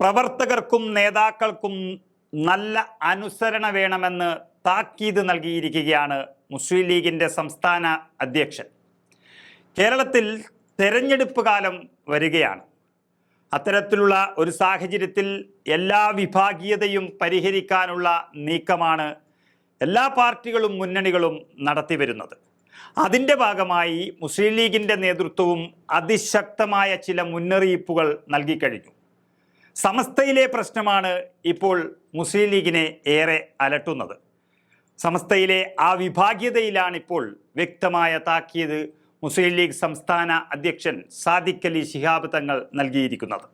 പ്രവർത്തകർക്കും നേതാക്കൾക്കും നല്ല അനുസരണ വേണമെന്ന് താക്കീത് നൽകിയിരിക്കുകയാണ് മുസ്ലിം ലീഗിൻ്റെ സംസ്ഥാന അധ്യക്ഷൻ. കേരളത്തിൽ തെരഞ്ഞെടുപ്പ് കാലം വരികയാണ്. അത്തരത്തിലുള്ള ഒരു സാഹചര്യത്തിൽ എല്ലാ വിഭാഗീയതയും പരിഹരിക്കാനുള്ള നീക്കമാണ് എല്ലാ പാർട്ടികളും മുന്നണികളും നടത്തിവരുന്നത്. അതിൻ്റെ ഭാഗമായി മുസ്ലിം ലീഗിൻ്റെ നേതൃത്വവും അതിശക്തമായ ചില മുന്നറിയിപ്പുകൾ നൽകിക്കഴിഞ്ഞു. സമസ്തയിലെ പ്രശ്നമാണ് ഇപ്പോൾ മുസ്ലിം ലീഗിനെ ഏറെ അലട്ടുന്നത്. സമസ്തയിലെ ആ വിഭാഗീയതയിലാണിപ്പോൾ വ്യക്തമായ താക്കീത് മുസ്ലിം ലീഗ് സംസ്ഥാന അധ്യക്ഷൻ സാദിഖ് അലി ശിഹാബ് തങ്ങൾ നൽകിയിരിക്കുന്നത്.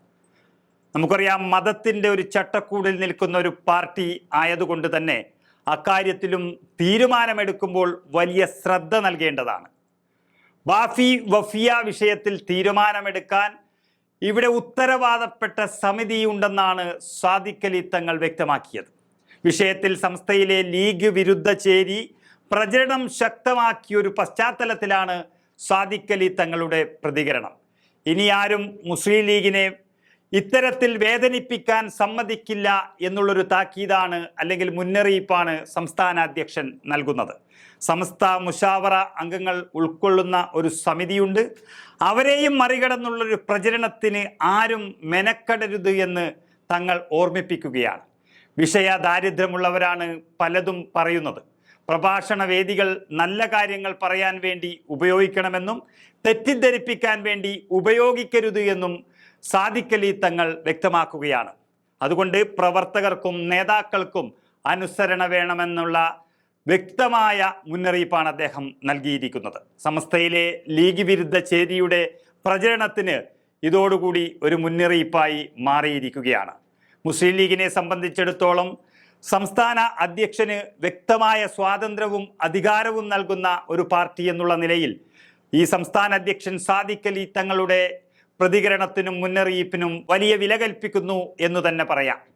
നമുക്കറിയാം, മതത്തിൻ്റെ ഒരു ചട്ടക്കൂടിൽ നിൽക്കുന്ന ഒരു പാർട്ടി ആയതുകൊണ്ട് തന്നെ അക്കാര്യത്തിലും തീരുമാനമെടുക്കുമ്പോൾ വലിയ ശ്രദ്ധ നൽകേണ്ടതാണ്. വഫിയ വിഷയത്തിൽ തീരുമാനമെടുക്കാൻ ഇവിടെ ഉത്തരവാദപ്പെട്ട സമിതിയുണ്ടെന്നാണ് സാദിഖ് അലി തങ്ങൾ വ്യക്തമാക്കിയത്. വിഷയത്തിൽ സംസ്ഥയിലെ ലീഗ് വിരുദ്ധ ചേരി പ്രചരണം ശക്തമാക്കിയൊരു പശ്ചാത്തലത്തിലാണ് സാദിഖ് അലി തങ്ങളുടെ പ്രതികരണം. ഇനി ആരും മുസ്ലിം ലീഗിനെ ഇത്തരത്തിൽ വേദനിപ്പിക്കാൻ സമ്മതിക്കില്ല എന്നുള്ളൊരു താക്കീതാണ് അല്ലെങ്കിൽ മുന്നറിയിപ്പാണ് സംസ്ഥാന അധ്യക്ഷൻ നൽകുന്നത്. സമസ്ത മുശാവറ അംഗങ്ങൾ ഉൾക്കൊള്ളുന്ന ഒരു സമിതിയുണ്ട്. അവരെയും മറികടന്നുള്ളൊരു പ്രചരണത്തിന് ആരും മെനക്കെടരുത് എന്ന് തങ്ങൾ ഓർമ്മിപ്പിക്കുകയാണ്. വിഷയ ദാരിദ്ര്യമുള്ളവരാണ് പലതും പറയുന്നത്. പ്രഭാഷണ വേദികൾ നല്ല കാര്യങ്ങൾ പറയാൻ വേണ്ടി ഉപയോഗിക്കണമെന്നും തെറ്റിദ്ധരിപ്പിക്കാൻ വേണ്ടി ഉപയോഗിക്കരുത് എന്നും സാദിഖ് അലി തങ്ങൾ വ്യക്തമാക്കുകയാണ്. അതുകൊണ്ട് പ്രവർത്തകർക്കും നേതാക്കൾക്കും അനുസരണ വേണമെന്നുള്ള വ്യക്തമായ മുന്നറിയിപ്പാണ് അദ്ദേഹം നൽകിയിരിക്കുന്നത്. സമസ്തയിലെ ലീഗ് വിരുദ്ധ ചേരിയുടെ പ്രചരണത്തിന് ഇതോടുകൂടി ഒരു മുന്നറിയിപ്പായി മാറിയിരിക്കുകയാണ്. മുസ്ലിം ലീഗിനെ സംബന്ധിച്ചിടത്തോളം സംസ്ഥാന അധ്യക്ഷന് വ്യക്തമായ സ്വാതന്ത്ര്യവും അധികാരവും നൽകുന്ന ഒരു പാർട്ടി എന്നുള്ള നിലയിൽ ഈ സംസ്ഥാന അധ്യക്ഷൻ സാദിഖ് അലി തങ്ങളുടെ പ്രതികരണത്തിനും മുന്നറിയിപ്പിനും വലിയ വില കൽപ്പിക്കുന്നു എന്ന് തന്നെ പറയാം.